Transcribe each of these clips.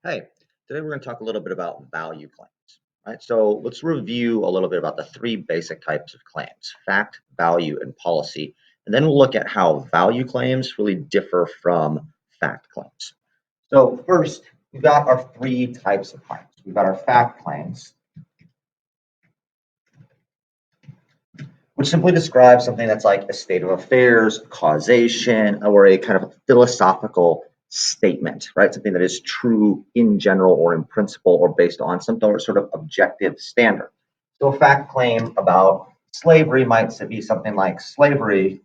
Hey, today we're going to talk a little bit about value claims, right? So let's review a little bit about the three basic types of claims: fact, value, and policy. And then we'll look at how value claims really differ from fact claims. So first, we've got our three types of claims. We've got our fact claims, which simply describes something that's like a state of affairs, causation, or a kind of philosophical statement, right? Something that is true in general or in principle or based on some sort of objective standard. So a fact claim about slavery might be something like slavery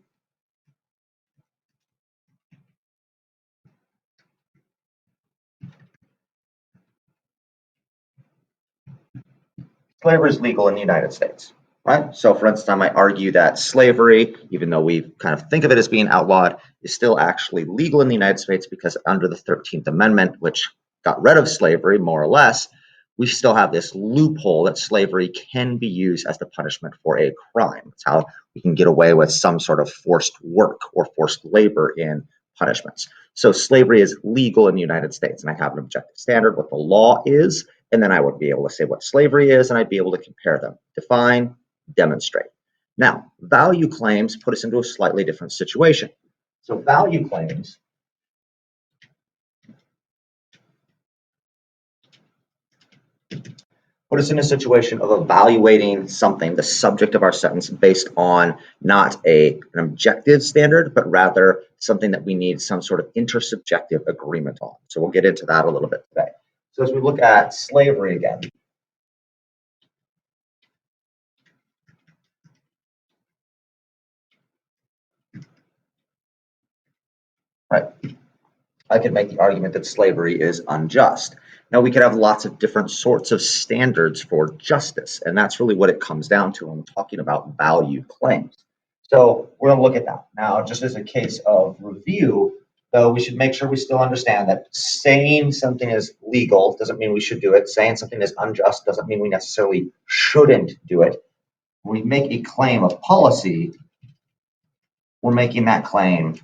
is legal in the United States, right? So, for instance, I might argue that slavery, even though we kind of think of it as being outlawed, is still actually legal in the United States because under the 13th Amendment, which got rid of slavery more or less, we still have this loophole that slavery can be used as the punishment for a crime. It's how we can get away with some sort of forced work or forced labor in punishments. So slavery is legal in the United States, and I have an objective standard, what the law is, and then I would be able to say what slavery is, and I'd be able to compare them, define, demonstrate. Now, value claims put us into a slightly different situation. So value claims put us in a situation of evaluating something, the subject of our sentence, based on not an objective standard, but rather something that we need some sort of intersubjective agreement on. So we'll get into that a little bit today. So as we look at slavery again, right? I could make the argument that slavery is unjust. Now, we could have lots of different sorts of standards for justice, and that's really what it comes down to when we're talking about value claims. So we're going to look at that. Now, just as a case of review, though, we should make sure we still understand that saying something is legal doesn't mean we should do it. Saying something is unjust doesn't mean we necessarily shouldn't do it. When we make a claim of policy, we're making that claim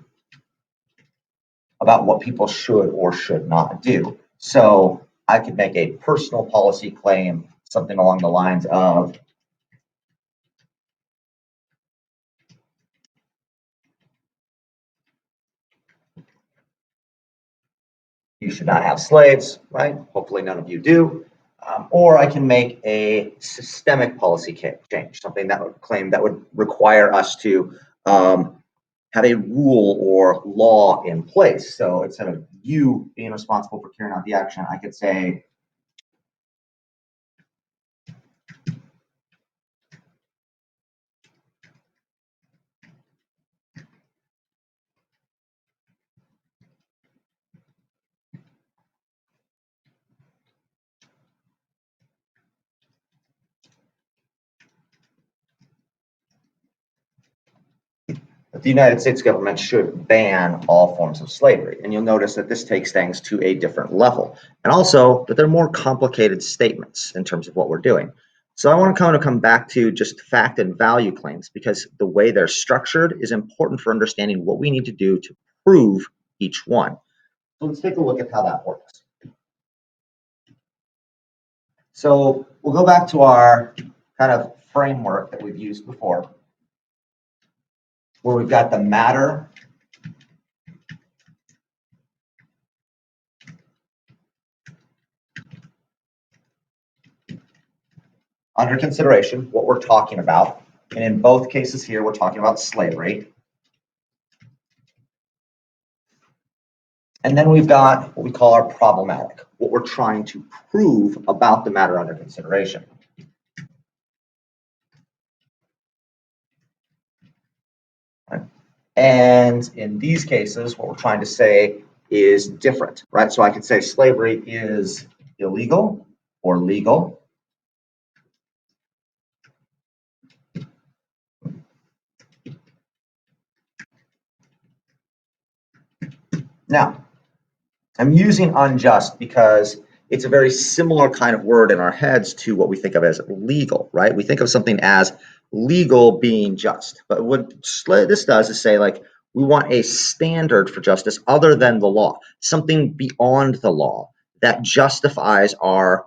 about what people should or should not do. So I could make a personal policy claim, something along the lines of you should not have slaves, right? Hopefully none of you do. Or I can make a systemic policy change, something that would claim that would require us to have a rule or law in place. So instead of you being responsible for carrying out the action, I could say that the United States government should ban all forms of slavery. And you'll notice that this takes things to a different level. And also that they're more complicated statements in terms of what we're doing. So I want to kind of come back to just fact and value claims because the way they're structured is important for understanding what we need to do to prove each one. So let's take a look at how that works. So we'll go back to our kind of framework that we've used before, where we've got the matter under consideration, what we're talking about. And in both cases here, we're talking about slavery. And then we've got what we call our problematic, what we're trying to prove about the matter under consideration. Right? And in these cases, what we're trying to say is different, right? So I could say slavery is illegal or legal. Now, I'm using unjust because it's a very similar kind of word in our heads to what we think of as legal, right? We think of something as legal being just. But what this does is say, like, we want a standard for justice other than the law, something beyond the law that justifies our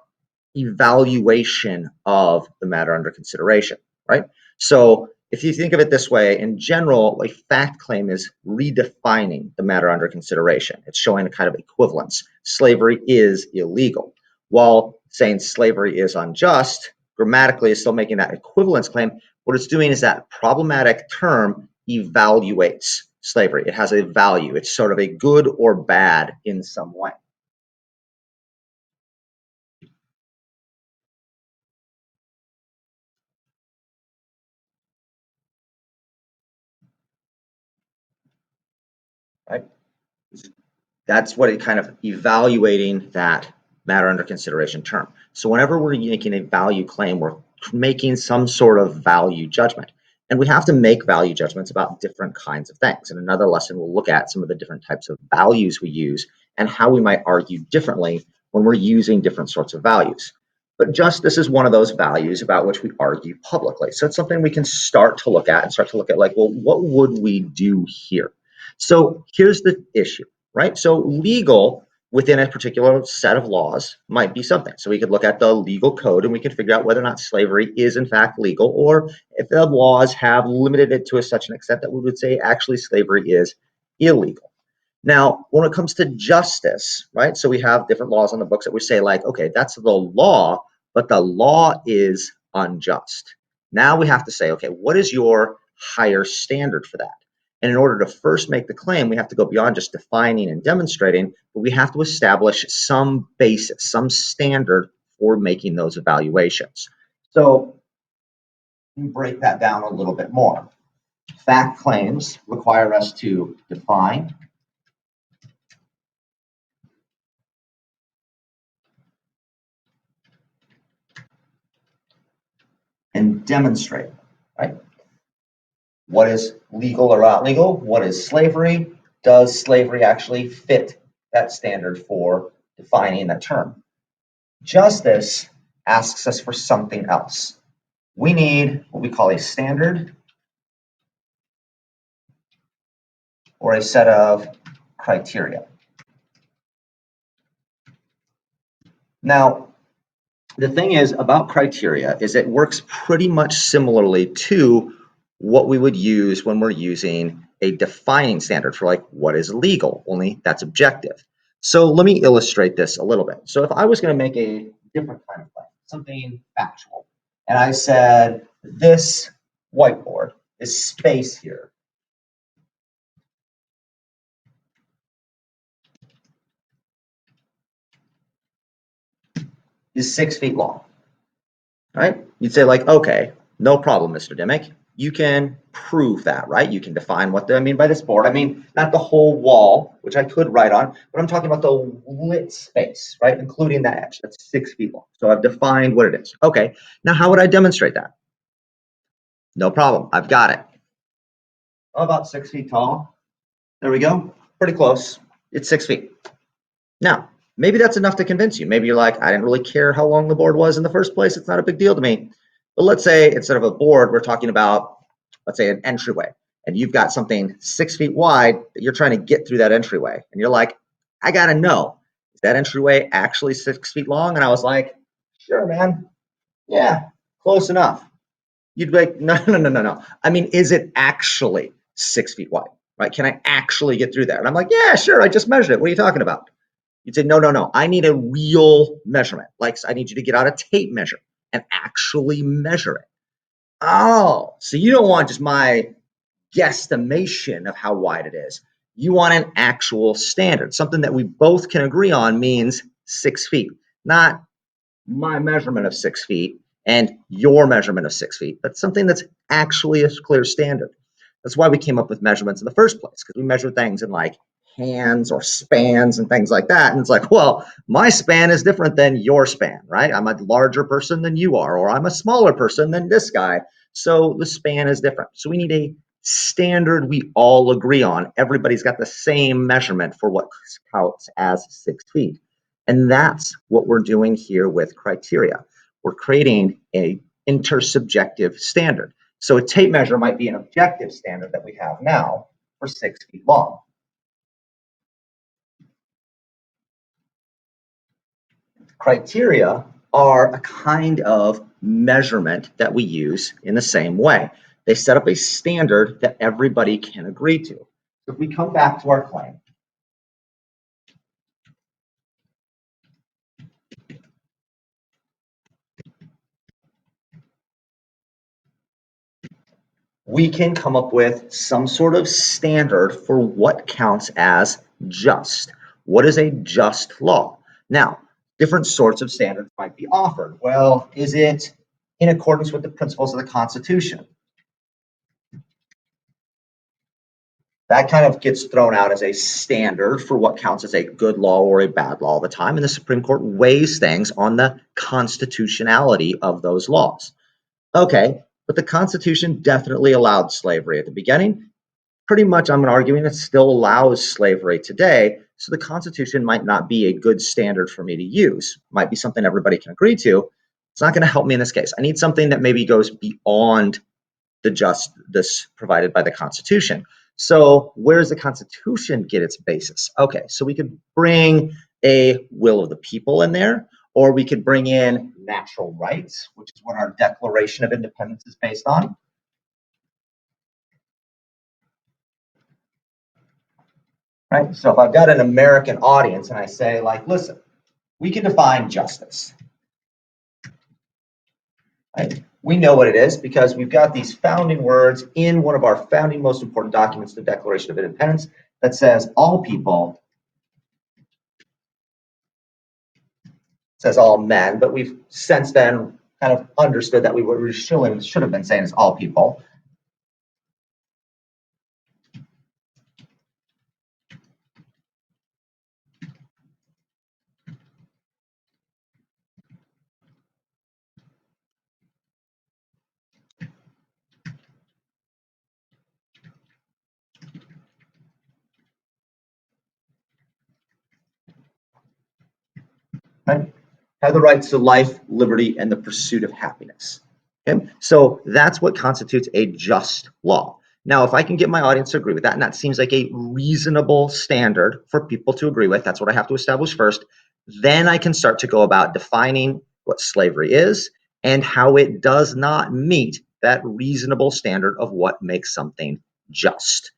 evaluation of the matter under consideration, right? So if you think of it this way, in general, a fact claim is redefining the matter under consideration. It's showing a kind of equivalence. Slavery is illegal. While saying slavery is unjust, grammatically is still making that equivalence claim. What it's doing is that problematic term evaluates slavery. It has a value. It's sort of a good or bad in some way. Right? That's what it kind of evaluating that matter under consideration term. So whenever we're making a value claim, we're making some sort of value judgment. And we have to make value judgments about different kinds of things. In another lesson, we'll look at some of the different types of values we use and how we might argue differently when we're using different sorts of values. But justice is one of those values about which we argue publicly. So it's something we can start to look at and start to look at like, well, what would we do here? So here's the issue, right? So legal within a particular set of laws might be something. So we could look at the legal code and we can figure out whether or not slavery is in fact legal, or if the laws have limited it to such an extent that we would say actually slavery is illegal. Now, when it comes to justice, right? So we have different laws on the books that we say like, okay, that's the law, but the law is unjust. Now we have to say, okay, what is your higher standard for that? And in order to first make the claim, we have to go beyond just defining and demonstrating, but we have to establish some basis, some standard for making those evaluations. So let me break that down a little bit more. Fact claims require us to define, and demonstrate, right? What is legal or not legal? What is slavery? Does slavery actually fit that standard for defining that term? Justice asks us for something else. We need what we call a standard or a set of criteria. Now, the thing is about criteria is it works pretty much similarly to what we would use when we're using a defining standard for like what is legal, only that's objective. So let me illustrate this a little bit. So if I was going to make a different kind of claim, something factual, and I said this whiteboard, this space here, is 6 feet long, right? You'd say like, okay, no problem, Mr. Dimick. You can prove that, right? You can define what I mean by this board. I mean, not the whole wall, which I could write on, but I'm talking about the lit space, right? Including that edge. That's 6 feet long. So I've defined what it is. Okay, now how would I demonstrate that? No problem. I've got it. About 6 feet tall. There we go. Pretty close. It's 6 feet. Now, maybe that's enough to convince you. Maybe you're like, I didn't really care how long the board was in the first place. It's not a big deal to me. But let's say instead of a board, we're talking about, let's say, an entryway. And you've got something 6 feet wide that you're trying to get through that entryway. And you're like, I got to know, is that entryway actually 6 feet long? And I was like, sure, man. Yeah, close enough. You'd be like, no, no, no, no, no. I mean, is it actually 6 feet wide? Right? Can I actually get through there? And I'm like, yeah, sure. I just measured it. What are you talking about? You'd say, no, no, no. I need a real measurement. Like, I need you to get out a tape measure and actually measure it. Oh, so you don't want just my guesstimation of how wide it is. You want an actual standard, something that we both can agree on means 6 feet, not my measurement of 6 feet and your measurement of 6 feet, but something that's actually a clear standard. That's why we came up with measurements in the first place, because we measure things in like hands or spans and things like that. And it's like, well, my span is different than your span, right? I'm a larger person than you are, or I'm a smaller person than this guy. So the span is different. So we need a standard we all agree on. Everybody's got the same measurement for what counts as 6 feet. And that's what we're doing here with criteria. We're creating an intersubjective standard. So a tape measure might be an objective standard that we have now for 6 feet long. Criteria are a kind of measurement that we use in the same way. They set up a standard that everybody can agree to. So if we come back to our claim, we can come up with some sort of standard for what counts as just. What is a just law? Now, different sorts of standards might be offered. Well, is it in accordance with the principles of the Constitution? That kind of gets thrown out as a standard for what counts as a good law or a bad law all the time. And the Supreme Court weighs things on the constitutionality of those laws. Okay, but the Constitution definitely allowed slavery at the beginning. Pretty much, I'm arguing it still allows slavery today. So the Constitution might not be a good standard for me to use. Might be something everybody can agree to. It's not going to help me in this case. I need something that maybe goes beyond the justice provided by the Constitution. So where does the Constitution get its basis? Okay, so we could bring a will of the people in there, or we could bring in natural rights, which is what our Declaration of Independence is based on. Right? So if I've got an American audience and I say, like, listen, we can define justice. Right? We know what it is because we've got these founding words in one of our founding most important documents, the Declaration of Independence, that says all people, says all men, but we've since then kind of understood that we should have been saying is all people. Right? Have the rights to life, liberty, and the pursuit of happiness. Okay? So that's what constitutes a just law. Now, if I can get my audience to agree with that, and that seems like a reasonable standard for people to agree with, that's what I have to establish first, then I can start to go about defining what slavery is and how it does not meet that reasonable standard of what makes something just.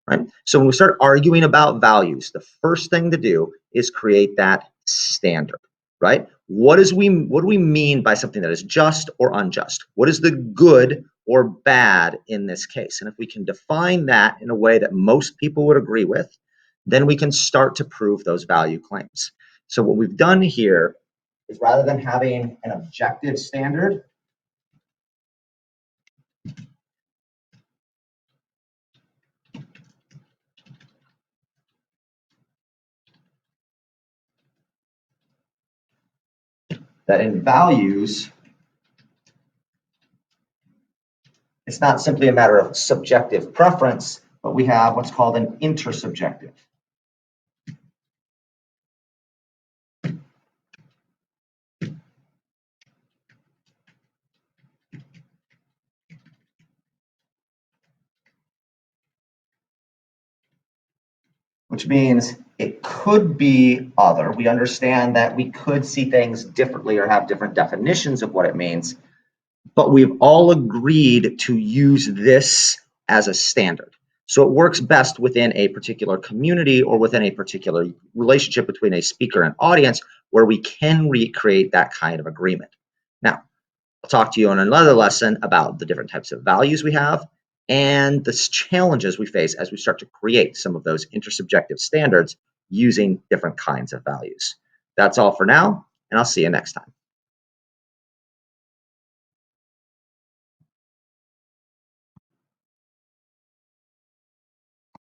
Right? So when we start arguing about values, the first thing to do is create that standard. Right? What do we mean by something that is just or unjust? What is the good or bad in this case? And if we can define that in a way that most people would agree with, then we can start to prove those value claims. So what we've done here is rather than having an objective standard, that in values, it's not simply a matter of subjective preference, but we have what's called an intersubjective. Which means it could be other. We understand that we could see things differently or have different definitions of what it means, but we've all agreed to use this as a standard. So it works best within a particular community or within a particular relationship between a speaker and audience where we can recreate that kind of agreement. Now, I'll talk to you in another lesson about the different types of values we have and the challenges we face as we start to create some of those intersubjective standards using different kinds of values. That's all for now, and I'll see you next time.